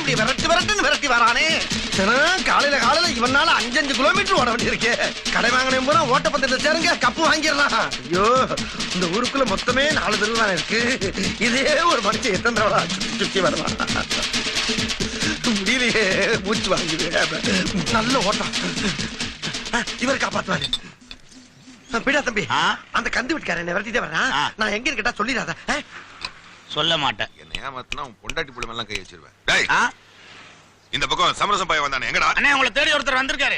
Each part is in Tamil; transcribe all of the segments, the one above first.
அப்படி விரட்டி வரானே. காலையில இவனால 5 கிலோமீட்டர் ஓட வேண்டி இருக்கு. கடை வாங்கினேன் பூரா ஓட்டப்பந்தயத்தை சேருங்க, கப்பு வாங்கிடலாம். ஐயோ, இந்த ஊருக்குள்ள மொத்தமே 4 தெரு தான் இருக்கு. இதே ஒரு மனுஷன் எத்தனை தடவை சுத்தி வருவான். முடியலையே, மூச்சு வாங்குது. நல்ல ஓட்டம். இவர் காப்பாத்துவாரு. பிடா தம்பி, அந்த கந்து வீட்டுக்காரன் என்ன விரட்டிட்டே வர்றான். நான் எங்க இருக்கட்டா சொல்லிடாத. சொல்ல மாட்டேன். என்ன ஏமாத்தினா பொண்டாட்டி புள்ள எல்லாம் கை வச்சிருவேன். இந்த பக்கம் சமரசம் பையன் வந்தானே, எங்கடா? அண்ணே, உங்களை தேடி ஒருத்தர் வந்திருக்காரு.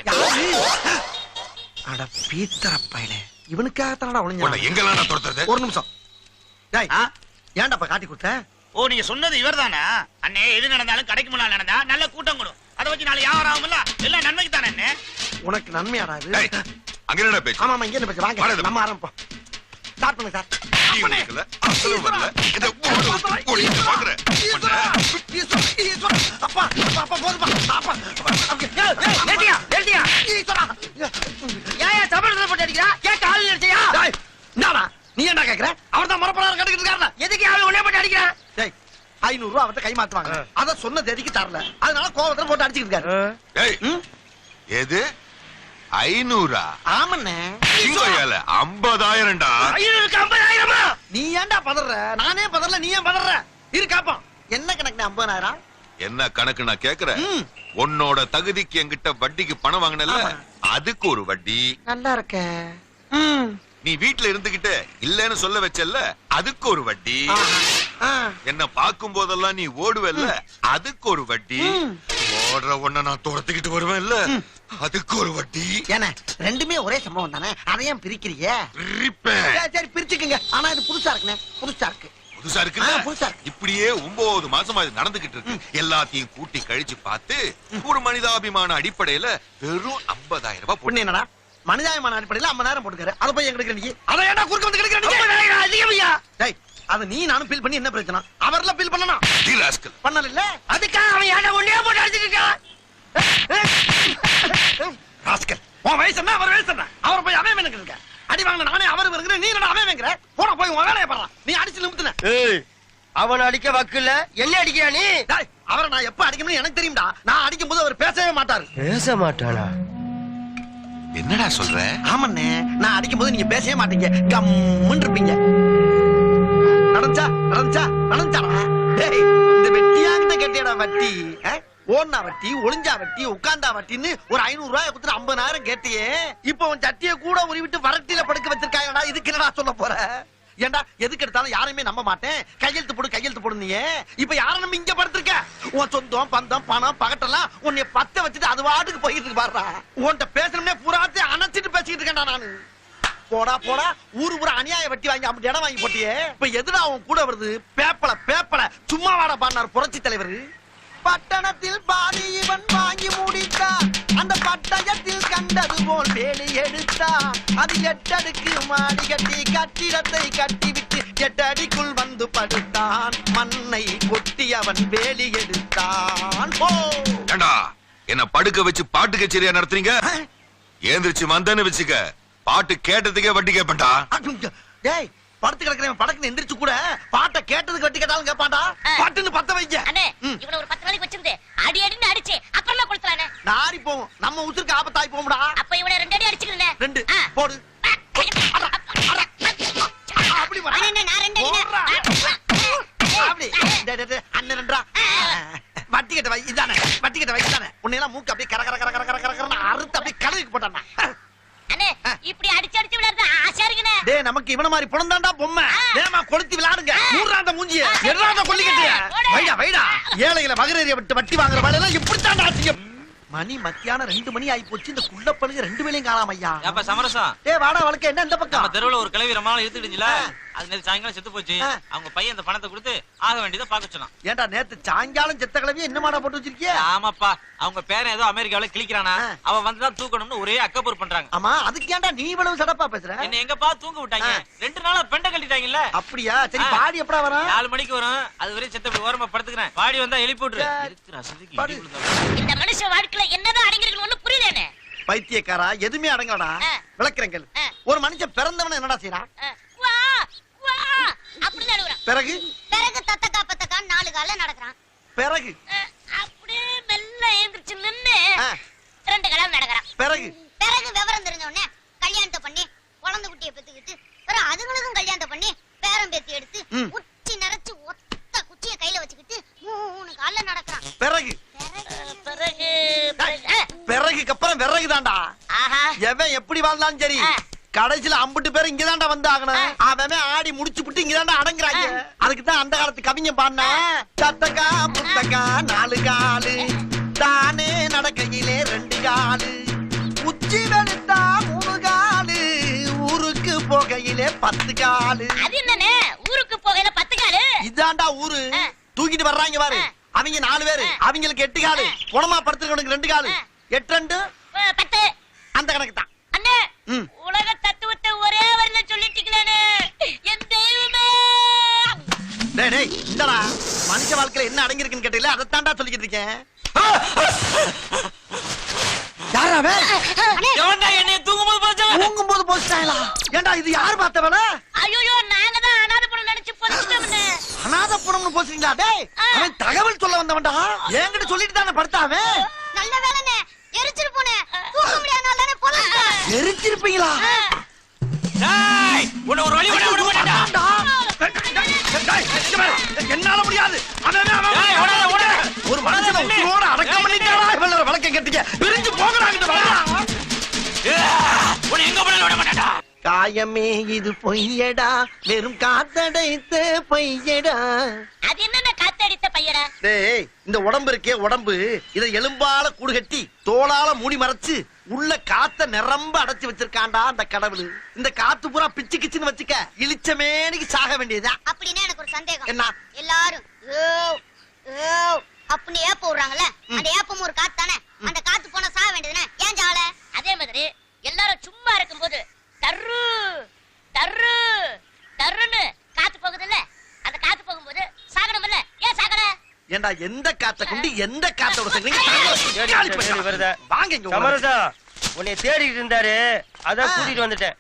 அட பீத்தரப்பையிலே, இவனுக்காகத்தானடா ஒளிஞ்சான். எங்கெல்லாம் நான் துரத்துறது? ஒரு நிமிஷம். டேய், ஏன்டாப்பா காட்டி கொடுத்த? ஓ, நீங்க சொன்னது இவர்தானா? அண்ணே, எது நடந்தாலும் கடைக்கு முன்னால நடந்தா நல்ல கூட்டம் கூடும். அதை வச்சு நாளை யாரும் ஆகும்ல, எல்லாம் நன்மைக்கு தானே. அண்ணே, உனக்கு நன்மையாடா இது? அங்க என்ன பேச்சு? ஆமா, இங்க என்ன பேச்சு? வாங்க நம்ம ஆரம்பிப்போம். ஸ்டார்ட் பண்ணுங்க சார். அப்பா அப்பா போதுப்பா. அப்பா ஏட்டியா ஏட்டியா ஈஸ்வரா, ஏன் சபலத்தை போட்டு அடிக்கிறா? கேட்க ஆள் அடிச்சியா? டேய், என்னடா நீ என்ன கேக்குற? அவர்தான் மரப்பலார கட்டிட்டு இருக்காருல, எதுக்கு ஆளு உடனே போட்டு அடிக்கிற? டேய், 500 ரூபாய் அவர்ட்ட கை மாத்துவாங்க. அத சொன்ன தேதிக்கு தரல, அதனால கோவத்துல போட்டு அடிச்சிட்டு இருக்காரு. டேய், எது 500? ஆமண்ணே, 50,000டா. 500க்கு 50,000? நீ ஏன்டா பதற? நானே பதறல, நீ ஏன் பதற? இரு காப்போம். என்ன கணக்கு? 50,000. என்ன கணக்கு நான் கேக்குறேன். உன்னோட தகுதிக்கு என்கிட்ட வட்டிக்கு பணம் வாங்கினல, அதுக்கு ஒரு வட்டி. நல்லா இருக்க. நீ வீட்டுல இருந்துகிட்டு இல்லன்னு சொல்ல வச்சல்ல, அதுக்கு ஒரு வட்டி. என்ன பாக்கும் போதெல்லாம் நீ ஓடுவல்ல, அதுக்கு ஒரு வட்டி. ஓடுற ஒண்ண நான் துரத்துக்கிட்டு வருவேன்ல, அதுக்கு ஒரு வட்டி. ஏன்னா ரெண்டுமே ஒரே சம்பவம் தானே, அதையும் பிரிக்கிறீங்க? சரி பிரிச்சுக்குங்க. ஆனா இது புதுசா இருக்குண்ணே. புதுசா இருக்கு. புதுசா இருக்கு. இப்படியே 9 மாசமா இது நடந்துகிட்டு இருக்கு. எல்லாத்தையும் கூட்டி கழிச்சு பார்த்து ஒரு மனிதாபிமான அடிப்படையில வெறும் 50,000 ரூபாய் போட்டு. என்னடா மனிதாபிமான அடிப்படையில 50,000 போட்டுக்காரு. அதை போய் எங்க எடுக்கிற நீ? அதை ஏன்டா குறுக்க வந்து எடுக்கிற? அதிகமையா? டேய், அது நீ நானும் பில் பண்ணி என்ன பிரச்சனை? அவர்ல பில் பண்ணணும். பண்ணல இல்ல, அதுக்காக அவன் ஏன்டா ஒண்ணே போட்டு அடிச்சிட்டான்? ராஸ்கல், உன் வயசு என்ன அவர் வயசு என்ன? அவர் போய் அவன் எனக்கு இருக்க அடி வாங்க. நானே அவர் வருகிற, நீ என்ன அவன் வாங்குற? போன போய் உன் வேலையை பாரு. நீ அடிச்சு நிமித்துன. அவன் அடிக்க வக்கல, என்ன அடிக்கியா நீ? டேய், அவரை நான் எப்ப அடிக்கணும்னு எனக்கு தெரியும்டா. நான் அடிக்கும் போது அவர் பேசவே மாட்டாரு. பேச மாட்டானா? என்னடா சொல்ற? ஆமண்ணே, நான் அடிக்கும் போது நீங்க பேசவே மாட்டீங்க, கம்முன்னு இருப்பீங்க. நடந்துச்சாடா. டேய், இந்த வெட்டியாங்கிட்ட கேட்டியடா வட்டி. ஓடுனா வட்டி, ஒளிஞ்சா வட்டி, உட்கார்ந்தா வட்டின்னு ஒரு 500 ரூபாய் கொடுத்து 50,000 கேட்டியே. இப்ப உன் சட்டியை கூட உருவிட்டு வரட்டில படுக்க வச்சிருக்காங்கடா. இதுக்கு என்னடா சொல்ல போற? ஏண்டா எதுக்கு எடுத்தாலும் யாரையுமே நம்ப மாட்டேன், கையெழுத்து போடு நீ. இப்ப யார நம்ம இங்க படுத்திருக்க? உன் சொந்தம் பந்தம் பணம் பகட்டெல்லாம் உன்னை பத்த வச்சுட்டு அது வாட்டுக்கு போயிட்டு இருக்கு பாருடா. உன்கிட்ட பேசணும்னே புறாத்தை அணைச்சிட்டு பேசிக்கிட்டு இருக்கேன்டா நானு. போடா ஊரு பூரா அநியாய வட்டி வாங்கி அப்படி இடம் வாங்கி போட்டியே. இப்ப எதுடா அவன் கூட வருது? பேப்பல சும்மா வாடா பாடினார் புரட்சி தலைவர். பட்டணத்தில் பாதி இவன் வாங்கி முடித்தான், அந்த பட்டயத்தில் கண்டது போல் வேலி எடுத்தான். அது 8 அடுக்கு மாடி கட்டி கட்டிடத்தை கட்டிவிட்டு 8 அடிக்குள் வந்து படுத்தான். மண்ணை கொட்டி அவன் வேலி எடுத்தான். என்ன படுக்க வச்சு பாட்டு கச்சேரியா நடத்துறீங்க? ஏந்திரிச்சு வந்தேன்னு வச்சுக்க, பாட்டு கேட்டதுக்கே வட்டி கேட்பா. டேய், படுத்து கிடக்குறேன் படக்குன்னு எந்திரிச்சு கூட பாட்டை கேட்டதுக்கு வட்டி கேட்டாலும் கேட்பாண்டா. பாட்டுன்னு பத்த வைக்க. இவனை ஒரு 10 நாளைக்கு வச்சிருந்து அடி அடின்னு அடிச்சு அப்புறமா கொடுத்துறானே. நாரி போவோம், நம்ம உசுருக்கு ஆபத்தாய் போகும்டா. அப்ப இவனை 2 அடி அடிச்சுக்கிறேன். 2 போடு. அப்படி வா. அண்ணே, நான் 2 அடி. அப்படி அண்ணன் 2 வட்டி கட்ட வை. இதானே உன்னை எல்லாம் மூக்கு அப்படியே கர அறுத்து அப்படியே கடலுக்கு போட்டானா. அண்ணே, இப்படி அடிச்சு விளையாடுறது ஆசையா இருக்குனே. டேய், நமக்கு இவன மாதிரி புலந்தாண்டா பொம்மை. வேமா கொளுத்தி விளையாடுங்க. மூன்றாந்த மூஞ்சிய எறாத கொல்லிக்கட்டியா. வைடா ஏழைகளை மகரேறிய விட்டு வட்டி வாங்குற வேலை எல்லாம் இப்படி தாண்டா ஆச்சியம். மணி மத்தியானம் 2 மணி ஆயி போச்சு. இந்த குள்ள பழுங்க 2 வேளையும் காணாம ஐயா. அப்ப சமரசம். டேய், வாடா வழக்க என்ன இந்த பக்கம்? நம்ம தெருவுல ஒரு கிழவி ரொம்ப நாள் இழுத்துடுச்சுல, அது நேத்து சாயங்காலம் செத்து போச்சு. அவங்க பையன் அந்த பணத்தை கொடுத்து ஆக வேண்டியதை பாக்க சொன்னான். ஏன்டா நேத்து சாயங்காலம் செத்த கிழவி என்ன மாடா போட்டு வச்சிருக்கிய? ஆமாப்பா, அவங்க பேரன் ஏதோ அமெரிக்காவில கிளிக்கிறானா, அவன் வந்துதான் தூக்கணும்னு ஒரே அக்கப்பூர் பண்றாங்க. ஆமா, அதுக்கு ஏன்டா நீ இவ்வளவு சடப்பா பேசுற? என்ன எங்கப்பா தூங்க விட்டாங்க? 2 நாளா பெண்ட கட்டிட்டாங்கல்ல. அப்படியா? சரி, பாடி எப்படா வரும்? 4 மணிக்கு வரும். அது வரையும் செத்த ஓரமா படுத்துக்கிறேன். பாடி வந்தா எழுப்பி விட்டுரு. இருக்கிற அசதிக்கு இந்த மனுஷ வாழ்க்கையில என்னதான் அடங்கிருக்கு ஒண்ணு புரியலனே. பைத்தியக்காரா, எதுமே அடங்கலடா. விளக்குறேங்க. ஒரு மனுஷன் பிறந்தவன என்னடா செய்றான்? வா வா அப்படி நடுவுறான். பிறகு தத்தக்கா 4 கால்ல நடக்கறான். பிறகு அப்படி ஆ. 2 கல்யாணம் நடக்கிறான். பிறகு பிறகு விவரம் தெரிஞ்ச உடனே கல்யாணத்தை பண்ணி குழந்தை குட்டியை பெத்துக்கிட்டு பிறகு அதுங்களுக்கும் கல்யாணத்தை பண்ணி பேரம் பேத்தி எடுத்து ம். உச்சி நிறைச்சு ஒத்த குச்சியை கையில வச்சுக்கிட்டு 3 கால்ல நடக்கிறான். பிறகு பிறகு பிறகுக்கு அப்புறம் விறகு தான்டா. ஆஹா எவன் எப்படி வாழ்ந்தாலும் சரி ஆ. கடைசியில 50 பேர் இங்கதான்டா வந்து ஆகணும். அவன் ஆடி முடிச்சு புட்டு இங்கதான்டா அடங்குறாங்க. அதுக்கு தான் அந்த காலத்து கவிஞ பாடின சத்தக்கா புத்தக்கா 4 காலு தானே நடக்கையிலே 2 காலு உச்சி வெளுத்தா 3 காலு ஊருக்கு போகையிலே 10 காலு. அது என்னன்னு ஊருக்கு போகையில 10 காலு. இதான்டா ஊரு. ஆ. தூக்கிட்டு வர்றாங்க பாரு. ஆ. அவங்க 4 பேரு, அவங்களுக்கு 8 காலு. புணமா படுத்துறவனுக்கு 2 காலு. 8 2 10. அந்த கணக்கு தான். அண்ணே ம். உலக தத்துவத்தை ஒரே வரியில சொல்லிட்டீங்களே என் தெய்வமே. டேய் டேய் இந்தடா மனுஷ வாழ்க்கையில என்ன அடங்கிருக்குன்னு கேட்டீங்களா, அதைத்தான்டா சொல்லிக்கிட்டு இருக்கேன். யாராவே எவன்டா என்னைய தூங்கும்போது பார்த்தவன்? தூங்கும் போது போச்சுட்டாங்களா? ஏண்டா இது யார் பார்த்தவன? ஐயோ நாங்க தான் அனாதை பணம் நினைச்சு போச்சுட்டோம்னே. அநாத புணம்னு போச்சுங்களா? டேய் அவன் தகவல் சொல்ல வந்தவன்டா. என்கிட்ட சொல்லிட்டு தானே படுத்தாவே. நல்ல வேலைனே எரிச்சிரு போனே. தூக்க முடியாதனால தானே போலீஸ். எரிச்சிருப்பீங்களா? டேய், உன்னை ஒரு வழி விட மாட்டேன்டா. என்னால முடியாது. டேய், ஓடாத, ஓடாத. ஒரு மனுஷனை உயிரோட அடக்கம் பண்ணிட்டாடா. இவளோட வழக்கம் கேட்டீங்க. பிரிஞ்சு போகறாங்க. உன்னை எங்க போனாலும் விட மாட்டேன்டா. காயமே இது பொய்யடா, வெறும் காத்தடைத்த பொய்யடா. அது என்னன்னா காத்தடித்த பையடா. டேய் இந்த உடம்பு இருக்கே உடம்பு, இதை எலும்பால கூடு கட்டி தோளால மூடி மறைச்சு உள்ள காத்த நிரம்ப அடைச்சு வச்சிருக்காண்டா அந்த கடவுள். இந்த காத்து பூரா பிச்சு கிச்சுன்னு வச்சுக்க இளிச்சமேனிக்கு சாக வேண்டியதா. அப்படின்னா எனக்கு ஒரு சந்தேகம். என்ன? எல்லாரும் ஓ ஓ அப்படின்னு ஏப்ப விடுறாங்கல்ல, அந்த ஏப்பம் ஒரு காத்து தானே. அந்த காத்து போனா சாக வேண்டியதுனே, ஏன் சாவல? அதே மாதிரி எல்லாரும் சும்மா இருக்கும்போது டர்ரு டர்ரு டர்ருன்னு காத்து போகுதுல்ல, அந்த காத்து போகும்போது சாகணும்ல, ஏன் சாகல? ஏண்டா எந்த காத்த கொண்டு எந்த காத்தோட சேர்ந்தீங்க? வாங்க இங்க சமரசா உன்னை தேடிட்டு இருந்தாரு, அதான் கூட்டிட்டு வந்துட்டேன்.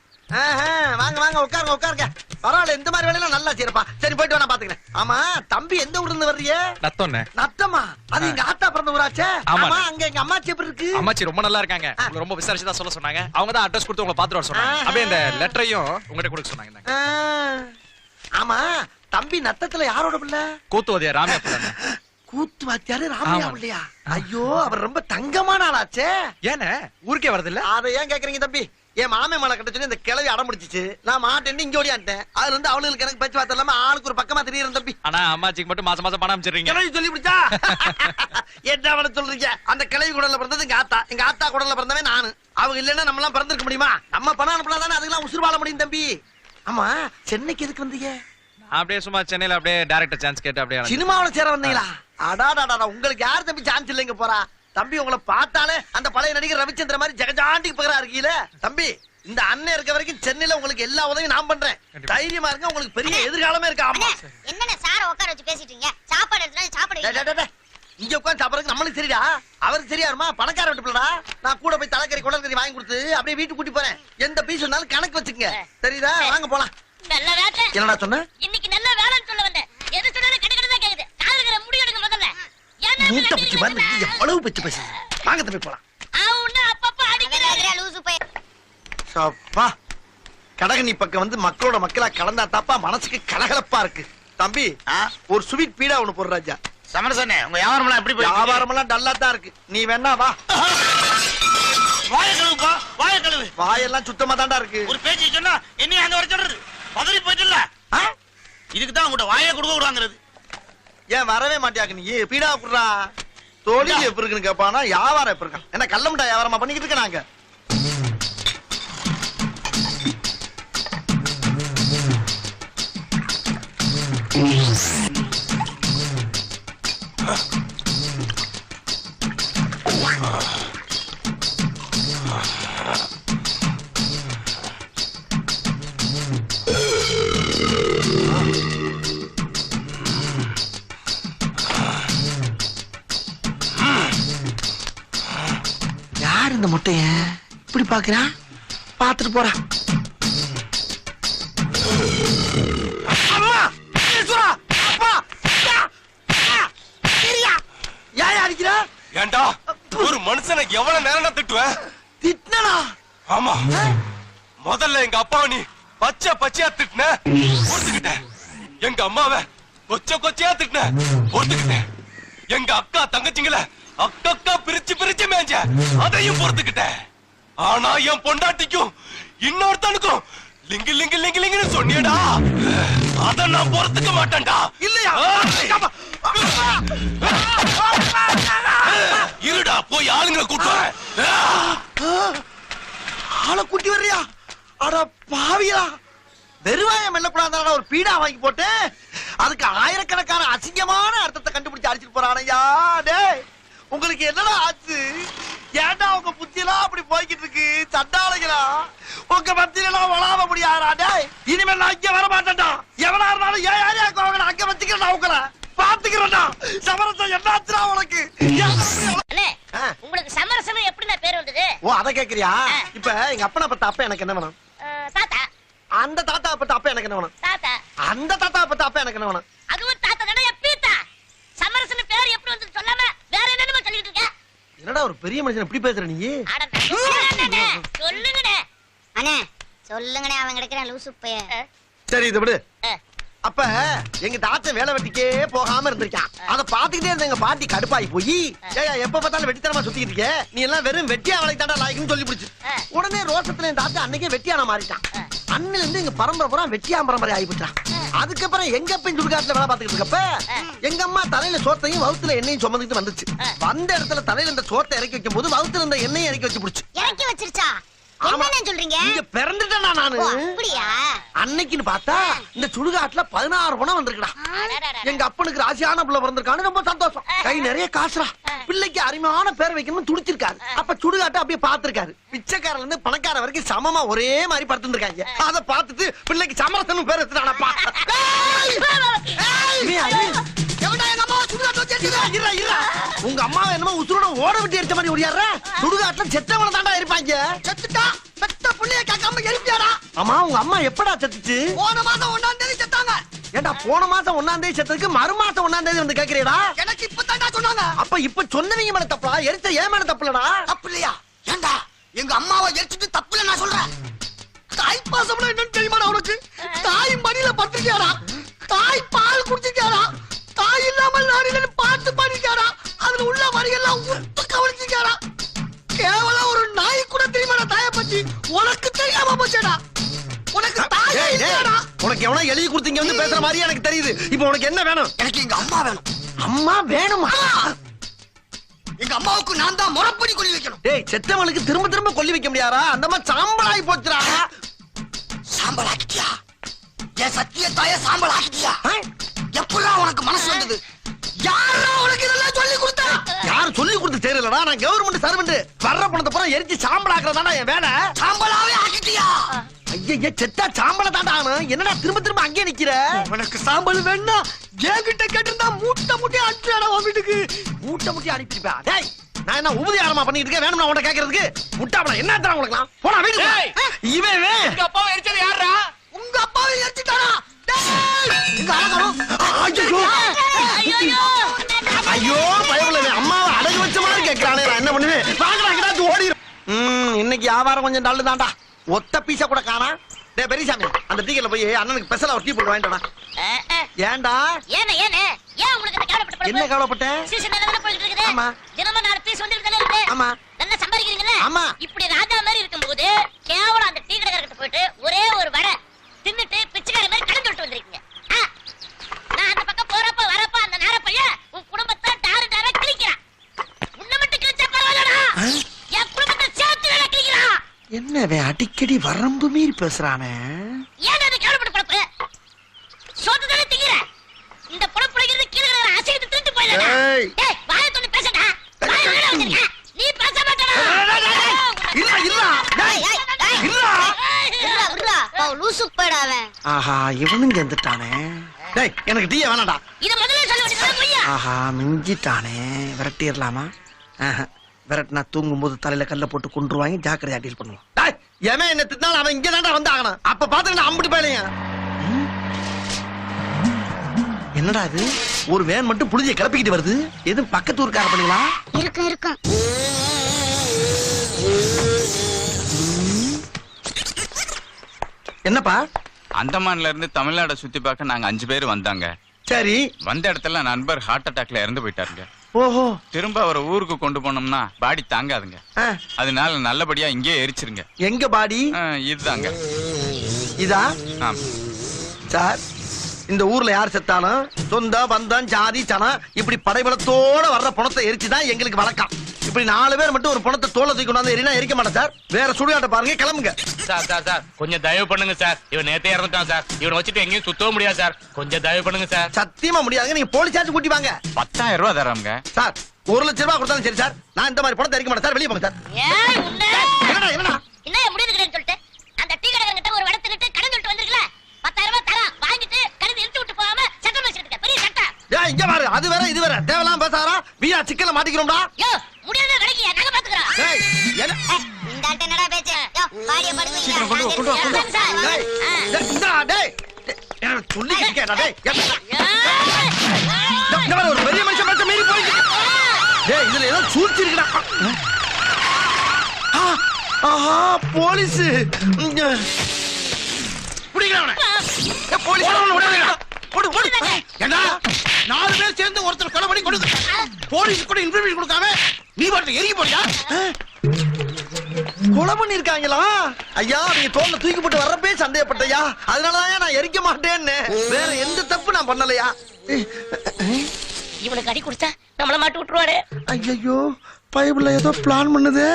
வாங்க வாங்க உட்காருங்க உட்காருங்க. பரவாயில்ல, இந்த மாதிரி வேலையெல்லாம் நல்லா செய்யறப்பா. சரி போயிட்டு வா, நான் பாத்துக்கிறேன். ஆமா தம்பி எந்த ஊர்ல இருந்து வர்றீங்க? நத்தோண்ணே. நத்தமா? அது எங்க ஆத்தா பிறந்த ஊராச்சே. ஆமா. ஆமா அங்க எங்க அம்மாச்சி எப்படி இருக்கு? அம்மாச்சி ரொம்ப நல்லா இருக்காங்க. உங்களை ரொம்ப விசாரிச்சு தான் சொல்ல சொன்னாங்க. அவங்க தான் அட்ரஸ் கொடுத்து உங்களை பாத்துட்டு வர சொன்னாங்க. அப்படியே இந்த லெட்டரையும் உங்ககிட்ட கொடுக்க சொன்னாங்க. இந்தாங்க. ஆமா தம்பி நத்தத்துல யாரோட பிள்ளை? கூத்துவதியா ராமையா பிள்ளை. கூத்து வாத்தியாரு ராமையா ஆமா. பிள்ளையா? ஐயோ அவர் ரொம்ப தங்கமான ஆளாச்சே. ஏன்னு ஊருக்கே வரது இல்ல? அதை ஏன் கேக்குறீங்க தம்பி? என் மாமே மலை கட்ட சொல்லி இந்த கிளவி அடம் முடிச்சிச்சு. நான் மாட்டேன்னு இங்க ஓடியான்ட்டேன். அதுல இருந்து அவளுக்கு எனக்கு பேச்சு வார்த்தை இல்லாம ஆளுக்கு ஒரு பக்கமா தெரியறேன் தம்பி. ஆனா அம்மாச்சிக்கு மட்டும் மாசம் மாசம் பணம் அமைச்சிடுறீங்க. கிளவி சொல்லி பிடிச்சா என்ன அவளை சொல்றீங்க? அந்த கிளவி குடல்ல பிறந்தது எங்க ஆத்தா, எங்க ஆத்தா குடல்ல பிறந்தவன் நானு. அவங்க இல்லன்னா நம்ம எல்லாம் பிறந்திருக்க முடியுமா? நம்ம பணம் அனுப்பினா தானே அதுக்கெல்லாம் உசுறு வாழ முடியும் தம்பி. ஆமா சென்னைக்கு எதுக்கு வந்தீங்க? நான் அப்படியே சும்மா சென்னையில அப்படியே டைரக்டர் சான்ஸ் கேட்டு அப்படியே அலைஞ்சேன். சினிமாவுல சேர வந்தீங்களா? அடாடாடா உங்களுக்கு யார் தம்பி சான்ஸ் இல்லைங்க போறா? தம்பி உங்களை பார்த்தாலே அந்த பழைய நடிகர் ரவிச்சந்திர மாதிரி ஜெகஜாண்டிக்கு பகரா இருக்கீல தம்பி. இந்த அண்ணன் இருக்க வரைக்கும் சென்னையில உங்களுக்கு எல்லா உதவியும் நான் பண்றேன். தைரியமா இருங்க, உங்களுக்கு பெரிய எதிர்காலமே இருக்கு. ஆமா என்னன்னு சார உட்கார வச்சு பேசிட்டு இருக்கீங்க? சாப்பாடு எடுத்துட்டு சாப்பாடு. இங்க உட்காந்து சாப்பிடறதுக்கு நம்மளுக்கு சரிடா, அவருக்கு சரியா இருமா? பணக்கார வீட்டுலடா. நான் கூட போய் தலைக்கறி குடல்கறி வாங்கி கொடுத்து அப்படியே வீட்டுக்கு கூட்டி போறேன். எந்த பீஸ் இருந்தாலும் கணக்கு வச்சுக்கங்க. தெரியுதா? வாங்க போலாம். நல்ல வேலை. என்னடா சொன்ன? இன்னைக்கு நல்ல வேலைன்னு சொல்ல வந்தேன். எது சொன்னாலும் கிடக்கிறதா கேக்குது. காதுல முடி எடுங்க முதல்ல. மூட்டை பிடிச்சு பாரு, எவ்வளவு பிச்சு பேசுது. வாங்க தம்பி போலாம். அவன அப்பப்ப அடிக்கிறாரு லூசு பைய. சப்பா கடகனி பக்கம் வந்து மக்களோட மக்களா கலந்தா தாப்பா மனசுக்கு கலகலப்பா இருக்கு. தம்பி ஒரு ஸ்வீட் பீடா ஒண்ணு போடு ராஜா. சமரசனே உங்க வியாபாரம் எல்லாம் எப்படி போய்? வியாபாரம் எல்லாம் டல்லா தான் இருக்கு. நீ வேணா வா. வாய கழுவுப்பா, வாய கழுவு. வாயெல்லாம் சுத்தமா தான்டா இருக்கு. ஒரு பேச்சு சொன்னா என்ன அங்க வர சொல்றது? பதறி போயிட்டுல. இதுக்கு தான் உங்கள்ட்ட வாயை கொடுக்க விடுவாங்கிறது. ஏன் வரவே மாட்டியாக்கு? நீ பீடா குடுறா. தொழில் எப்படி இருக்குன்னு கேப்பானா, வியாபாரம் எப்படி இருக்கான்? என்ன கள்ள முட்டா வியாபாரமா பண்ணிக்கிட்டு இருக்க? நாங்க யார் இந்த முட்டைய இப்படி பாக்குறான்? பாத்துட்டு போறா. அம்மா ஈஸ்வரா, அப்பா, ஏன் அடிக்கிற? ஏண்டா ஒரு மனுஷனை எவ்வளவு நேரம் திட்டுவேன்? திட்டினா ஆமா, முதல்ல எங்க அப்பாவை நீ பச்சை பச்சையா திட்டின, பொறுத்துக்கிட்டேன். எங்க அம்மாவை கொச்சை கொச்சையா திட்டின, பொறுத்துக்கிட்டேன். எங்க அக்கா தங்கச்சிங்கள அக்கா பிரிச்சு பிரிச்சு மேஞ்ச, அதையும் பொறுத்துக்கிட்டேன். ஆனா என் பொண்டாட்டிக்கும் இன்னொருத்தனுக்கும் லிங்கு லிங்கு லிங்கு லிங்குன்னு சொன்னியடா, அத நான் பொறுத்துக்க மாட்டேன்டா. இல்லையா? இருடா, போய் ஆளுங்களை கூட்டு வரேன். ஆளை கூட்டி வர்றியா? அட பாவியா, வெறுவாயம் மெல்லக்கூடாது ஒரு பீடா வாங்கி போட்டு அதுக்கு ஆயிரக்கணக்கான அசிங்கமான அர்த்தத்தை கண்டுபிடிச்சு அடிச்சிட்டு போறானையா. டேய், உங்களுக்கு என்னடா ஆச்சு? ஏன்டா உங்க புத்தியெல்லாம் அப்படி போய்கிட்டு இருக்கு? சண்டாளைகளா, உங்க மத்தியிலாம் வளாவ முடியாதா? டேய், இனிமேல் நான் இங்க வர மாட்டேன்டா. எவனா இருந்தாலும் ஏன் யாரையாக்கு அவங்க அங்க வச்சுக்கிறேன், உங்களை பாத்துக்கிறேன்டா. சமரசம் என்னாச்சுடா உனக்கு? அண்ணே, உங்களுக்கு சமரசம் எப்படின்னா பேர் வந்தது? ஓ, அத கேக்குறியா? இப்ப எங்க அப்பனை பத்த அப்ப எனக்கு என்ன வேணும்? தாத்தா. அந்த தாத்தா பத்த அப்ப எனக்கு என்ன வேணும்? தாத்தா. அந்த தாத்தா பத்த அப்ப எனக்கு என்ன வேணும்? அதுவும் தாத்தா தானே, எப்பீத்தா. சமரசம் பேர் எப்படி வந்து சொல்லாம வேற என்னன்னு சொல்லிட்டு இருக்க? என்னடா ஒரு பெரிய மனுஷன் இப்படி பேசுற நீ? சொல்லுங்கண்ணே. அண்ணே சொல்லுங்கண்ணே, அவன் கிடைக்கிறான் லூசு பைய. சரி, இது விடு. அப்ப எங்க தாத்தா வேலை வெட்டிக்கே போகாம இருந்திருக்கான். அத பாத்துக்கிட்டே இருந்த எங்க பாட்டி கடுப்பாயி போய், ஏயா எப்ப பார்த்தாலும் வெட்டித்தனமா சுத்திட்டு இருக்க, நீ எல்லாம் வெறும் வெட்டியா வேலைக்கு தாண்டா லாய்க்குன்னு சொல்லி பிடிச்சு. உடனே ரோசத்துல என் தாத்தா அன்னைக்கே வெட்டியான மாறிட்டான். அண்ணில இருந்து எங்க பரம்பரை பூரா வெட்டியா பரம்பரை ஆகிவிட்டான். அதுக்கப்புறம் எங்க அப்ப சுடுகாட்டுல வேலை பார்த்துக்கிட்டு இருக்கப்ப எங்க அம்மா தலையில சோத்தையும் வவுத்துல எண்ணெயும் சுமந்துட்டு வந்துச்சு. வந்த இடத்துல தலையில இந்த சோத்தை இறக்கி வைக்கும் போது வவுத்துல இருந்த எண்ணெயும் இறக்கி வச்சு பிடிச்சு. இறக்கி வச்சிருச்சா? என்ன சொல்றீங்க? இங்க பிறந்துட்டேனா நானு? அப்படியா? அன்னைக்குன்னு பார்த்தா இந்த சுடுகாட்டுல 16 பணம் வந்திருக்குடா. எங்க அப்பனுக்கு ராசியான பிள்ளை பிறந்திருக்கான்னு ரொம்ப சந்தோஷம். கை நிறைய காசுடா. பிள்ளைக்கு அருமையான பேர் வைக்கணும்னு துடிச்சிருக்காரு. அப்ப சுடுகாட்டை அப்படியே பாத்துருக்காரு. பிச்சைக்காரல இருந்து பணக்கார வரைக்கும் சமமா ஒரே மாதிரி படுத்துருக்காங்க. அத பார்த்துட்டு பிள்ளைக்கு சமரசனும் பேர் வச்சுட்டானப்பா. உங்க அம்மா என்னமோ உசுரோட ஓட விட்டு எரிச்ச மாதிரி ஓடியாரு. சுடுகாட்டுல செத்தவன தாண்டா இருப்பாங்க. செத்துட்டா பெத்த புள்ளைய கேட்காம எரிப்பியாடா? ஆமா, உங்க அம்மா எப்படா செத்துச்சு? போன மாசம் 1ஆம் தேதி செத்தாங்க. ஏண்டா போன மாசம் 1ஆம் தேதி செத்ததுக்கு மறு மாசம் 1ஆம் தேதி வந்து கேக்குறீடா? எனக்கு இப்பதான்டா சொன்னாங்க. அப்ப இப்ப சொன்னவங்க மேல தப்பா, எரிச்ச ஏன் மேல தப்புலடா? தப்பு இல்லையா? ஏண்டா எங்க அம்மாவை எரிச்சிட்டு தப்பு இல்ல நான் சொல்றேன். தாய் பாசம்னா என்னன்னு தெரியுமாடா உனக்கு? தாய் மடியில படுத்துக்கியாரா, தாய் பால் குடிச்சிருக்காரா, தாய் இல்லாமல் நாடிலன்னு பாட்டு பாடிருக்காரா, அதுல உள்ள வரியெல்லாம் உத்து கவனிச்சிருக்காரா. கேவலம் ஒரு நாய் கூட தெரியுமாடா தாயை பத்தி? உனக்கு தெரியாம போச்சேடா. உனக்கு தாயே இல்லடா. உனக்கு எவனோ எழுதி கொடுத்தீங்க வந்து பேசுற மாதிரி எனக்கு தெரியுது. இப்போ உனக்கு என்ன வேணும்? எனக்கு எங்க அம்மா வேணும். அம்மா வேணுமா? எங்க அம்மாவுக்கு நான் தான் முறப்படி கொல்லி வைக்கணும். டேய், செத்தவனுக்கு திரும்ப திரும்ப கொல்லி வைக்க முடியாதா? அந்த மாதிரி சாம்பலாகி போச்சுடா. சாம்பல் ஆக்கிட்டியா? என் சத்திய தாய சாம்பல் ஆக்கிட்டியா? எப்பலாம் உனக்கு மனசு வந்தது? யாரா உனக்கு இதெல்லாம் சொல்லி கொடுத்தா? யாரு சொல்லி கொடுத்து தெரியலடா. நான் கவர்மெண்ட் சர்வெண்ட். வர்ற பணத்தை பூரா எரிச்சு சாம்பல் ஆக்குறதாடா என் வேலை. சாம்பலாவே ஆக்கிட்டியா? ஐயா, செத்தா சாம்பல தாண்டா ஆகணும். என்னடா திரும்ப திரும்ப அங்கே நிக்கிற? உனக்கு சாம்பல் வேணா என்கிட்ட கேட்டிருந்தா மூட்டை மூட்டை அனுப்பிடா உன் வீட்டுக்கு. மூட்டை மூட்டை அனுப்பிப்பா. டேய், நான் என்ன உபதி ஆரமா பண்ணிட்டு இருக்கேன்? வேணும்னா உன்கிட்ட கேட்கறதுக்கு முட்டாப்படா என்ன தர உனக்குலாம்? போடா வீட்டுக்கு. இவன் உங்க அப்பாவை எரிச்சது யாரா? உங்க அப்பாவை எரிச்சிட்டாரா? ஐயோ பயவுல அம்மாவை அடகு வச்ச மாதிரி கேட்கிறானே. நான் என்ன பண்ணுவேன்? வாங்கடா ஓடிடும். இன்னைக்கு வியாபாரம் கொஞ்சம் டல்லு தாண்டா. ஒத்த பீசா கூட காணா. டேய் பெரியசாமி, அந்த டீக்கல போய் அண்ணனுக்கு ஸ்பெஷலா ஒரு டீ போட்டு வாங்கிட்டா. ஏன்டா? என்ன கவலைப்பட்ட? ஆமா, தினமும் 4 பீஸ் வந்துருதுல இருக்கு. ஆமா, நல்லா சம்பாதிக்கிறீங்கல. ஆமா. இப்படி ராஜா மாதிரி இருக்கும்போது கேவலம் அந்த டீ கடைக்காரர்கிட்ட போயிட்டு ஒரே ஒரு வடை தின்னுட்டு பிச்சைக்கார மாதிரி கடன் சொல்லிட்டு வந்திருக்கீங்க. நான் அந்த பக்கம் போறப்ப வரப்ப அந்த நேரப்பைய உன் குடும்பத்தை டாரு டாரா கிழிக்கிறான். உன்னை மட்டும் கிழிச்சா பரவாயில்லடா, என் குடும்பத்தை சேர்த்து வேலை கிழிக்கிறான். என்ன அடிக்கடி வரம்பு மீறி பேசுறானே? ஏன் அது கேவலப்பட்ட பொழப்பு? சோத்து தானே திங்கிற. இந்த பொழப்புலகிறது கீழே அசைத்து திருட்டு போயிடலாம். டேய், வாயை தொட்டு பேசடா. வாயை வேற வச்சிருக்க. நீ பேச மாட்டடா. இல்ல இல்ல டேய் இல்ல விட்றா விட்றா. லூசு போய்டாவே. ஆஹா, இவனும் சேர்ந்துட்டானே. டேய், எனக்கு டீயே வேணாடா. இத முதல்ல சொல்ல வேண்டியது பொய்யா? ஆஹா, மிஞ்சிட்டானே. விரட்டிடலாமா? விரட்டினா தூங்கும்போது தலையில கல்ல போட்டு கொண்டுருவாங்க. ஜாக்கிரதையா டீல் பண்ணுவோம். டேய், எவன் என்ன திட்டினாலும் அவன் இங்க தாண்டா வந்து ஆகணும். அப்ப பாத்துக்கிட்டு அம்பிட்டு போயிலையா? என்னடா இது? ஒரு வேன் மட்டும் புளிஞ்ச கிளப்பிக்கிட்டு வருது. எதுவும் பக்கத்து ஊருக்கார பண்ணீங்களா? இருக்கும் இருக்கும். என்னப்பா? அந்தமான்ல இருந்து தமிழ்நாட சுத்தி பார்க்க நாங்க 5 பேர் வந்தாங்க. சரி. வந்த இடத்துல நண்பர் ஹார்ட் அட்டாக்ல இறந்து போயிட்டாருங்க. ஓஹோ. திரும்ப அவரை ஊருக்கு கொண்டு போனோம்னா பாடி தாங்காதுங்க. அதனால நல்லபடியா இங்கே எரிச்சிருங்க. எங்க பாடி? இதுதாங்க. இதா? ஆமா சார், இந்த ஊர்ல யார் செத்தாலும் சொந்த பந்தம் ஜாதி சனம் இப்படி படைபலத்தோட வர்ற பணத்தை எரிச்சுதான் எங்களுக்கு வழக்கம். இப்படி 4 பேர் மட்டும் ஒரு பணத்தை தோலை தூக்கி கொண்டாந்து எரினா எரிக்க மாட்டேன் சார். வேற சுடுகாட்ட பாருங்க, கிளம்புங்க. சார் கொஞ்சம் தயவு பண்ணுங்க சார். இவன் நேத்தே இறந்துட்டான் சார். இவனை வச்சுட்டு எங்கேயும் சுத்தவும் முடியாது சார். கொஞ்சம் தயவு பண்ணுங்க சார். சத்தியமா முடியாதுங்க. நீங்க போலீஸாச்சும் கூட்டி வாங்க. 10,000 ரூபாய் தராங்க சார். 1 லட்சம் ரூபாய் கொடுத்தாலும் சரி சார். நான் இந்த மாதிரி பணத்தை எரிக்க மாட்டேன் சார். வெளியே போங்க சார். என்னடா என்னடா என்ன முடியுதுன்னு சொல்லிட்டு அந்த டீ கடைக்கிட்ட ஒரு இடத்துக்கிட்ட கடன் சொல்லிட்டு வந்திருக்கல, 10,000 ரூபாய் தரா வாங்கிட்டு கடன் எடுத்து விட்டு போகாம சட்டம் வச்சிருக்க பெரிய சட்டம். ஏய், இங்க பாரு, அது வேற இது வேற. தேவலாம் பேசாரா? வீரா சிக்கல மாட்டிக்கிறோம்டா. யோ முடியாத கடைக்கு நாங்க பாத்துக்கறோம். ஏய், என்ன இந்த ஆட்ட என்னடா பேச்சு? யோ பாடிய படுங்க. சீக்கிரம் கொண்டு வா. டேய், இந்தா டேய். என்ன சொல்லி கேடா டேய். இந்த மாதிரி ஒரு பெரிய மனுஷன் பேச்ச மீறி போயிட்டு. டேய், இதுல ஏதோ சூழ்ச்சி இருக்குடா. ஆஹா, போலீஸ். புடிங்கடா. ஏய், போலீஸ் ஓடுடா. ஓடு ஓடு. ஏண்டா 4 பேர் சேர்ந்து ஒருத்தர் கொலை பண்ணி கொடுங்க. போலீஸ் கூட இன்ஃபர்மேஷன் கொடுக்காம நீ பாட்டு எரிய போறியா? கொலை பண்ணிருக்காங்களா? ஐயா, நீங்க தோல்ல தூக்கி போட்டு வர்றப்பே சந்தேகப்பட்டயா. அதனாலதான் நான் எரிக்க மாட்டேன்னு. வேற எந்த தப்பு நான் பண்ணலையா? இவனுக்கு அடி கொடுத்தா நம்மள மாட்டி விட்டுருவாரு. ஐயோ, பைபிள்ல ஏதோ பிளான் பண்ணுதே.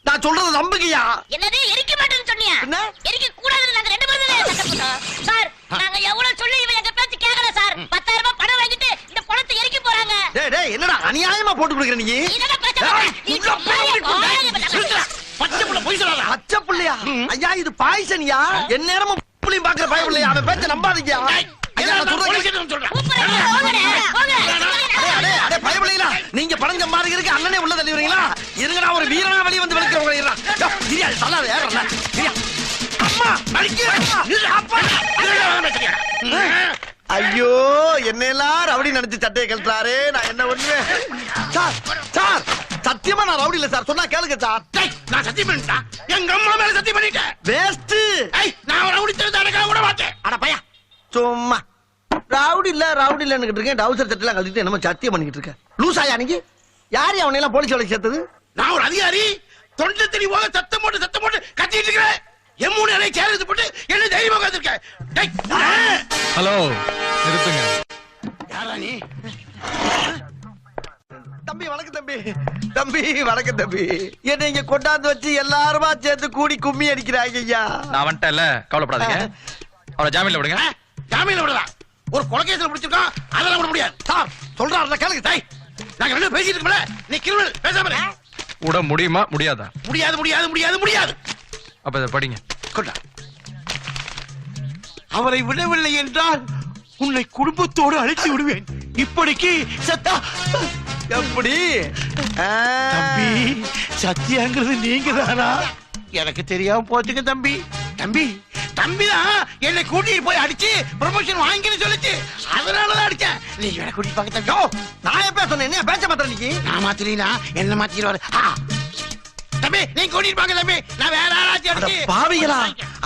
நான் சொல்றது நம்புகையா? என்னது எரிக்க மாட்டேன்னு சொன்னியா? என்ன? எரிக்க கூடாதுன்னு நாங்க 2 பேரும் தான் சட்டம் போட்டோம். சார், நாங்க எவ்வளவு சொல்லி இவன் எங்க பேச்சு கேக்கல சார். 10,000 ரூபாய் பணம் வாங்கிட்டு இந்த பணத்தை எரிக்க போறாங்க. டேய் டேய், என்னடா அநியாயமா போட்டு கொடுக்குற நீ? இதெல்லாம் பேச பச்சை புள்ள போய் சொல்லாத. பச்சை புள்ளையா? ஐயா, இது பாய்சனியா? எந்நேரமும் புள்ளையும் பாக்குற பயப்புள்ளையா? அவன் பேச்ச நம்பாதீங்க. நீங்க பணம் சம்பாதிக்கிறதுக்கு அண்ணனே உள்ள தள்ளிடுறீங்களா? இருங்கடா, ஒரு வீரனா வெளியே வந்து விளக்கிறவங்க. ஐயோ, என்னெல்லாம் ரவுடி நினைச்சு சட்டையை கழட்டாரு. நான் என்ன பண்ணுவேன் சார்? சார், சத்தியமா நான் ரவுடி இல்ல சார். சொன்னா கேளுங்க சார். நான் சத்தியம் பண்ணிட்டேன். எங்க அம்மா மேல சத்தியம் பண்ணிட்டேன். வேஸ்ட். நான் ரவுடி தெரிஞ்சு விட மாட்டேன். அட பையா, சும்மா ரவுடி இல்லன்னு இருக்கேன். டவுசர் சட்டெல்லாம் கழட்டிட்டு என்னமோ சத்தியம் பண்ணிட்டு இருக்க. லூசாயா நீங்க? யாரு அவனை எல்லாம் போலீஸ் வேலைக்கு சேர்த்தது? நான் ஒரு அதிகாரி. தொண்டை தெரி போக சத்தம் போட்டு கத்திட்டு இருக்கிறேன். எம்மூணு அலை சேரத்து போட்டு என்ன தைரியமா உட்கார்ந்திருக்கேன். ஹலோ, நிறுத்துங்க. யாரா நீ? தம்பி வணக்கம் தம்பி. தம்பி வணக்கம் தம்பி. என்ன இங்க கொண்டாந்து வச்சு எல்லாருமா சேர்த்து கூடி கும்மி அடிக்கிறாங்க ஐயா. நான் வந்துட்டேன்ல, கவலைப்படாதீங்க. அவரை ஜாமீன்ல விடுங்க. ஜாமீன்ல விடலாம். ஒரு கொலைகேஸ்ல பிடிச்சிருக்கோம், அதெல்லாம் விட முடியாது. சார் சொல்றாருல கேளுங்க. தாய், நாங்க ரெண்டு பேசிட்டு இருக்கோம்ல, நீ கிரிமினல் பேசாம இரு. விட முடியுமா முடியாதா? முடியாது முடியாது முடியாது முடியாது. அப்ப இதை படிங்க. கொண்டா. அவரை விடவில்லை என்றால் உன்னை குடும்பத்தோடு அழைத்து விடுவேன். இப்படிக்கு சத்தா எப்படி தம்பி? சத்தியாங்கிறது நீங்க தானா? எனக்கு தெரியாம போச்சுங்க தம்பி. தம்பி தம்பிதான் என்னை கூட்டிட்டு போய் அடிச்சு ப்ரமோஷன் வாங்கின்னு சொல்லிச்சு. அதனாலதான் அடிச்சேன். நீ என்ன கூட்டிட்டு பாக்க தம்பி. நான் எப்ப சொன்னேன்? என்ன பேச்ச மாத்திர நீ? நான் மாத்திரீனா என்ன மாத்திடுவாரு? தம்பி நீங்க கூட்டிட்டு பாக்க தம்பி. நான் வேற ஆளாச்சு அடிச்சு. பாவிகளா,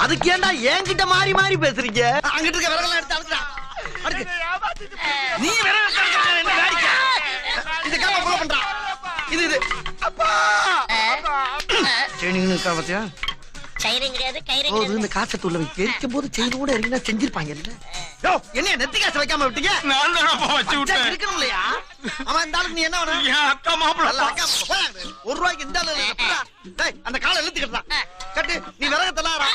அதுக்கு ஏன்டா என்கிட்ட மாறி மாறி பேசுறீங்க? அங்கிட்டு இருக்க விறகெல்லாம் எடுத்து அழுத்துடா. நீ விறகு என்ன வேடிக்க? இது கேமரா ஃபாலோ பண்றா. இது அப்பா ட்ரெயினிங் இருக்கா பாத்தியா? கைரேங்க கிடையாது, கைரேங்க ஓ, கிடையாது. இந்த காசை தூள்ள வைக்க எரிக்கும் போது செயின் கூட எரிக்கினா செஞ்சிருப்பாங்க இல்ல? யோ, என்ன நெத்தி காசை வைக்காம விட்டீங்க? நான் தான் வச்சு விட்டேன். இருக்கணும் இல்லையா? அவன் இந்த ஆளுக்கு நீ என்ன வேணும்? என் அக்கா மாப்பிள்ள. நல்ல அக்கா போறாங்க. 1 ரூபாய்க்கு இந்த ஆளு எப்படா? டேய், அந்த காலை இழுத்து கட்டா. கட்டு, நீ விறகு தள்ளாரா.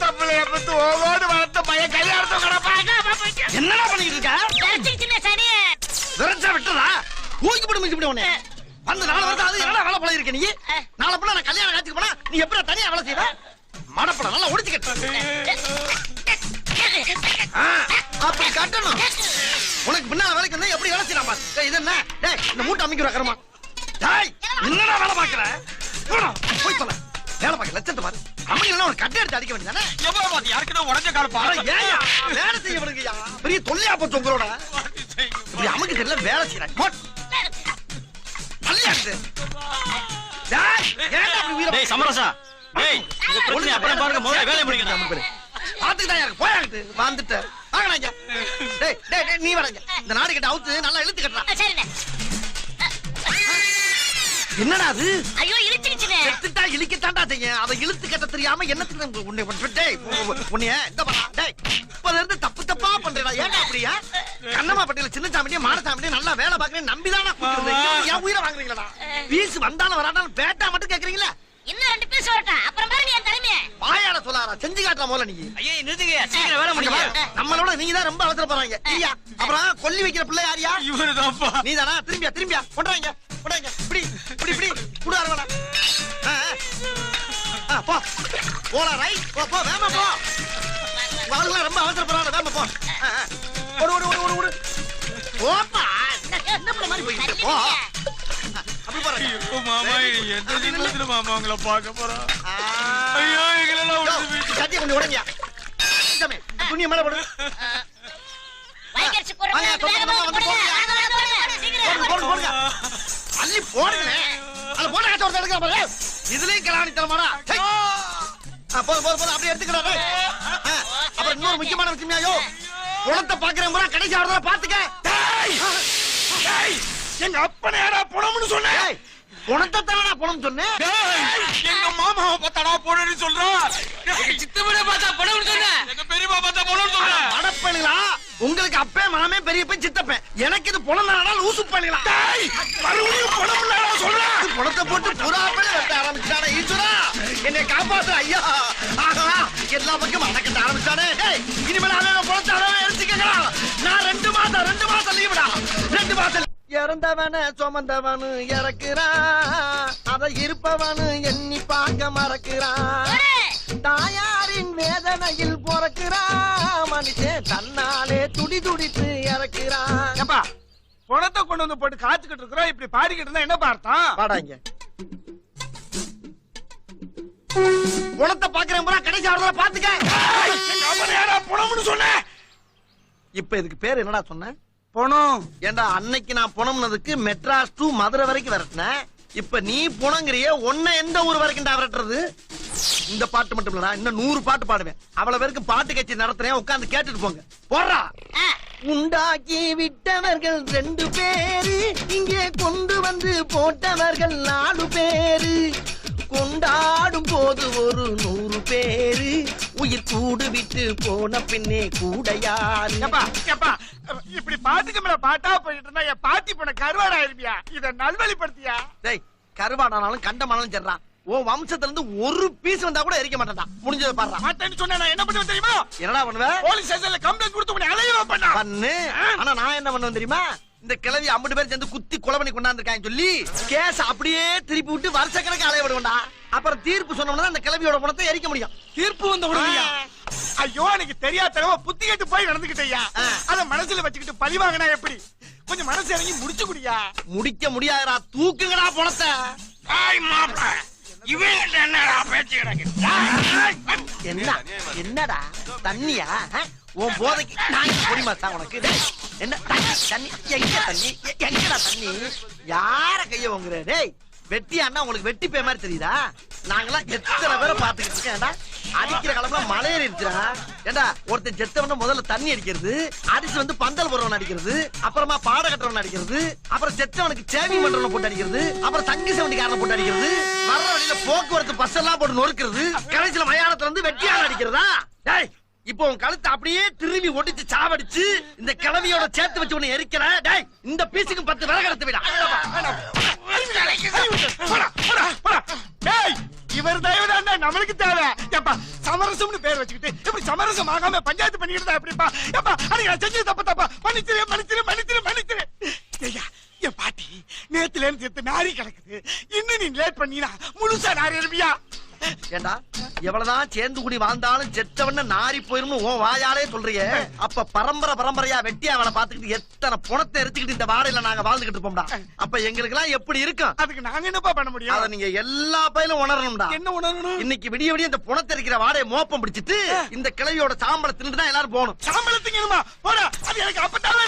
தப்பிள்ளைய பத்து ஓவோடு வளர்த்த பையன் கல்யாணத்தை கிடப்பாங்க. என்னடா பண்ணிட்டு இருக்க? பிளாஸ்டிக் சின்ன சனி. விறச்சா விட்டுறா. ஊக்கி போட்டு மிச்சு விடு உன்னை. வந்து 4 வருஷம் அது என்னடா வேலை போல இருக்க நீ? நாளை போல நான் கல்யாணம் காட்சிக்கு போனா நீ எப்படா தனியா வேலை செய்வ? மடப்பட நல்லா ஒடிச்சு கட்டு. அப்படி கட்டணும். உனக்கு பின்னால வேலைக்கு வந்தா எப்படி வேலை செய்யலாம் பாரு. டேய், இது என்ன? டேய், இந்த மூட்டை அமைக்கிற கரமா. டேய், என்னடா வேலை பாக்குற? போய் சொல்ல. வேலை பாக்க லட்சத்தை பாரு. அமைக்கலன்னா ஒரு கட்டை எடுத்து அடிக்க வேண்டியதானே? எவ்வளவு பாத்து யாருக்கிட்ட உடஞ்ச காலப்பா. ஏயா வேலை செய்ய விடுங்கய்யா. பெரிய தொல்லையா போச்சு உங்களோட. இப்படி அமைக்க தெரியல வேலை செய்யறாங்க. நல்ல அங்கிட்டு. டேய், ஏன்டா அப்படி உயிரை டேய் சமரசா டேய் இந்த பிரச்சனை அப்புறம் பாருங்க முதல்ல வேலைய முடிக்கணும் பாத்துக்கிட்டா யாரு போயாங்கிட்டு வந்துட்ட வாங்கடாங்க. டேய் டேய் டேய், நீ வரங்க. இந்த நாடு கிட்ட அவுத்து நல்லா இழுத்து கட்டுறா. சரிண்ணே. என்னடா அது? ஐயோ இழுத்துக்கிச்சுனே. செத்துட்டா இழுக்கத்தாண்டா செய்யும். அதை இழுத்து கட்ட தெரியாம என்னத்துக்கு உன்னை டேய் உன்னைய இந்த பாரா டேய் இப்பல இருந்து தப்பு தப்பா பண்றடா. ஏன்டா அப்படியா? கண்ணம்மா பட்டியில சின்ன சாமியே மாடசாமியே நல்லா வேலை பாக்குறேன் நம்பிதானா கூப்பிடுறீங்க. என் உயிரை வாங்குறீங்களா? பீஸ் வந்தாலும் வராட்டாலும் பேட்டா மட்டும் கேக்குறீங்களா? இன்னும் 2 பீஸ் வரட்டா. அப்புறம் பாருங்க என் தலைமையை. வாயாட சொல்லாரா செஞ்சு காட்டுற போல நீ. ஐயே நிறுத்துங்க சீக்கிரம் வேலை முடிங்க நம்மளோட நீங்க தான் ரொம்ப அவசர போறாங்க. இல்லையா? அப்புறம் கொல்லி வைக்கிற பிள்ளை யாரியா? இவருதான்ப்பா நீதானா? திரும்பியா கொண்டாங்க இப்படி இப்படி இப்படி குடு அரவணா. போ போடா ரைட் போ வேமா போ. வாளுங்க ரொம்ப அவசரப்படுறாங்க வேமா போ. ஓடு போப்பா. என்ன பண்ண மாதிரி போயிட்டு போ. அப்படி போறீங்க. மாமா எந்த நிமிஷத்துல மாமா உங்களை பார்க்க போறோம். ஐயோ எங்களெல்லாம் கட்டிய கொஞ்சம் உடங்க. துணியை மேல போடு. வைக்கர்ச்சி போடுங்க. போடுங்க. அள்ளி போடுங்க. அத போட காட்ட ஒரு எடுக்க பாரு. இதுலயும் கலாணி தரமாடா. போது அப்படியே எடுத்துக்கடா. அப்புறம் இன்னொரு முக்கியமான விஷயம்யா குளத்தை பாக்குறேன் பூரா கடைசி ஆடுறத பாத்துக்க. எங்க அப்பனை யாரா பணம்னு சொன்னேன். குணத்தை தானடா பணம் சொன்னேன். எங்க மாமாவை பார்த்தாடா போனேன்னு சொல்றான். சித்தப்பட பார்த்தா படம் சொன்னேன் எங்க பெரியப்பா பார்த்தா போனேன்னு சொல்றேன். அடப்பணிகளா உங்களுக்கு அப்பே மாமே பெரியப்பன் சித்தப்பன். எனக்கு இது பணம் தானடா லூசு பண்ணிகளா. மறுபடியும் பணம் இல்லடா சொல்றேன். பணத்தை போட்டு புறா பண்ணி வெட்ட ஆரம்பிச்சானே. ஈஸ்வரா என்னை காப்பாத்து ஐயா. ஆஹா எல்லா பக்கம் அடக்கட்ட ஆரம்பிச்சானே. இனிமேல் அவன் பணத்தை அவன் எடுத்துக்கடா. நான் 2 மாசம் லீவுடா. 2 மாசம் இறந்தவன சுமந்தவனு இறக்குறான். அத இருப்பவனு எண்ணி பார்க்க மறக்கிறான். தாயாரின் வேதனையில் பிறக்கிறான். மனுஷன் தன்னாலே துடித்து இறக்கிறான். ஏப்பா பணத்தை கொண்டு வந்து போட்டு காத்துக்கிட்டு இருக்கிறோம். இப்படி பாடிக்கிட்டு இருந்தா என்ன பார்த்தோம்? பாடாங்க. குணத்தை பாக்குறேன் பூரா கடைசி ஆடுறத பாத்துக்க. எங்க அப்பனை யாரா பணம்னு சொன்னேன். இப்ப இதுக்கு பேர் என்னடா சொன்ன? பணம். ஏண்டா அன்னைக்கு நான் புணம்னதுக்கு மெட்ராஸ் டு மதுரை வரைக்கும் விரட்டினேன். இப்ப நீ புணங்கிறிய உன்னை எந்த ஊர் வரைக்கும் விரட்டுறது? இந்த பாட்டு மட்டும் இல்லடா இன்னும் 100 பாட்டு பாடுவேன். அவ்வளவு பேருக்கு பாட்டு கட்சி நடத்துறேன். உட்கார்ந்து கேட்டுட்டு போங்க. போடுறா. உண்டாக்கி விட்டவர்கள் 2 பேரு. இங்கே கொண்டு வந்து போட்டவர்கள் 4 பேரு. கொண்டாடும் போது ஒரு 100 பேரு. உயிர் கூடு விட்டு போன பின்னே கூட யாரு? ஏப்பா இப்படி பாட்டுக்கு மேல பாட்டா போயிட்டு இருந்தா என் பாட்டி போன கருவாடா இருப்பியா? இத நல்வழிப்படுத்தியா? டேய் கருவாடானாலும் கண்டமானாலும் சரிதான். உன் வம்சத்துல இருந்து ஒரு பீஸ் வந்தா கூட எரிக்க மாட்டேன்டா. முடிஞ்சதை பாடுறா. மாட்டேன்னு சொன்னா நான் என்ன பண்ணுவேன் தெரியுமா? என்னடா பண்ணுவ? போலீஸ் ஸ்டேஷன்ல கம்ப்ளைண்ட் கொடுத்து உன்னை அலையவா பண்ணு. ஆனா நான் என்ன பண்ணுவேன் தெரியுமா? இந்த கிழவி 50 பேர் சேர்ந்து குத்தி கொலை பண்ணி கொண்டாந்துருக்காங்க சொல்லி கேஸ் அப்படியே திருப்பி விட்டு வருஷக்கணக்கு அலைய விடுவேன்டா. அப்புறம் தீர்ப்பு சொன்னோம்னா அந்த கிழவியோட பணத்தை எரிக்க முடியும். தீர்ப்பு வந்து உடனே ஐயோ எனக்கு தெரியாதவ புத்தி கேட்டு போய் நடந்துக்கிட்டயா. அத மனசுல வச்சுக்கிட்டு பழி வாங்கினா எப்படி? கொஞ்சம் மனசு இறங்கி முடிச்சு குடியா. முடிக்க முடியாதடா. தூக்குங்கடா பணத்தை. இவன் என்னடா பேச்சு கிடக்கு? என்னடா தண்ணியா? உன் போதைக்கு நான் பொடிமா தான் உனக்கு. என்ன தண்ணி எங்கடா தண்ணி? யார கைய வாங்குற? டேய் வெட்டியாண்டா உங்களுக்கு வெட்டி பே மாதிரி தெரியுதா? நாங்கெல்லாம் எத்தனை பேரை பாத்துக்கிட்டு இருக்கேன்டா. அடிக்கிற காலம்ல மலையேறிடுச்சுடா. ஏண்டா ஒருத்தன் செத்தவன முதல்ல தண்ணி அடிக்கிறது, அடிச்சு வந்து பந்தல் போடுறவன் அடிக்கிறது, அப்புறமா பாட கட்டுறவன் அடிக்கிறது, அப்புறம் செத்தவனுக்கு சேவி பண்றவன போட்டு அடிக்கிறது, அப்புறம் தங்கி சவண்டிக்காரனை போட்டு அடிக்கிறது, வர்ற வழியில போக்குவரத்து பஸ் எல்லாம் போட்டு நொறுக்கிறது, கடைசியில மயானத்துல இருந்து வெட்டியால அடிக்கிறதா? டேய் இப்போ உன் கழுத்தை அப்படியே திரும்பி ஒடிச்சு சாவடிச்சு இந்த கிழவியோட சேர்த்து வச்சு உன்னை எரிக்கிற. டேய் இந்த பீஸுக்கு 10 விறகு எடுத்து விடா. இவர் தயவுதான்டா நம்மளுக்கு தேவை. ஏப்பா சமரசம்னு பேர் வச்சுக்கிட்டு இப்படி சமரசம் ஆகாம பஞ்சாயத்து பண்ணிக்கிட்டு எப்படிப்பா? ஏப்பா அன்னைக்கு நான் செஞ்சது தப்பா மன்னிச்சிரு. ஐயா என் பாட்டி நேத்துல இருந்து செத்து நாரி கிடக்குது. இன்னும் நீ லேட் பண்ணினா முழுசா நாரி இருப்பியா? ஏண்டா எவ்வளவுதான் சேர்ந்து கூடி வாழ்ந்தாலும் செத்தவன நாரி போயிரும் உன் வாயாலே சொல்றியே. அப்ப பரம்பரையா வெட்டியா அவனை பாத்துக்கிட்டு எத்தனை பணத்தை எரிச்சுக்கிட்டு இந்த வாடையில நாங்க வாழ்ந்துகிட்டு இருப்போம்டா. அப்ப எங்களுக்கு எல்லாம் எப்படி இருக்கும்? அதுக்கு நாங்க என்னப்பா பண்ண முடியும்? அத நீங்க எல்லா பயிலும் உணரணும்டா. என்ன உணரணும்? இன்னைக்கு விடிய இந்த பணத்தை இருக்கிற வாடையை மோப்பம் பிடிச்சிட்டு இந்த கிழவியோட சாம்பலை தின்னு தான் எல்லாரும் போகணும். சாம்பளத்துக்கு போடா. அது எனக்கு அப்பதான்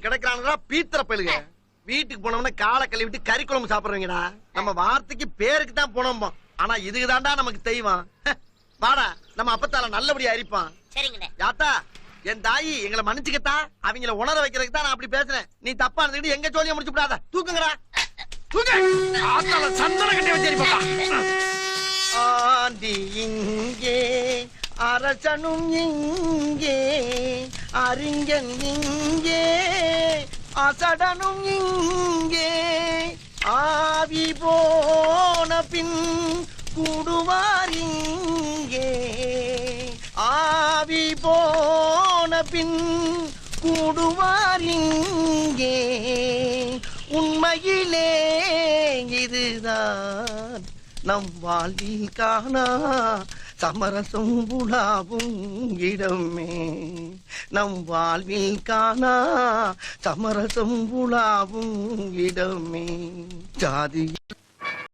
கிடைக்கிறானுங்க கிடைக்கிறானுங்களா பீத்திர பயிலுங்க. வீட்டுக்கு போனோம்னா காலை கழுவிட்டு கறி குழம்பு சாப்பிடுறீங்கடா. நம்ம வார்த்தைக்கு பேருக்கு தான் போனோம், ஆனா இதுக்கு தாண்டா நமக்கு தெய்வம். வாடா நம்ம அப்பத்தால நல்லபடியா அரிப்பான். சரிங்கண்ணே. யாத்தா என் தாயி எங்களை மன்னிச்சுக்கத்தா, அவங்கள உணர வைக்கிறதுக்கு தான் நான் அப்படி பேசுறேன். நீ தப்பா இருந்துட்டு எங்க ஜோலியை முடிச்சு விடாத. தூக்குங்கடா சந்தன கட்டி வச்சிருப்பா. ஆண்டி இங்கே அரசனும் இங்கே அறிஞன் இங்கே அசடனும் இங்கே ஆவி போன பின் கூடுவார் இங்கே ஆவி போன பின் கூடுவார் இங்கே உண்மையிலே இதுதான் நம் வாழ்வில் காணா சமரசம் உலாவும் இடமே. நம் வாழ்வில் காணா சமரசம் உலாவும் இடமே. ஜாதி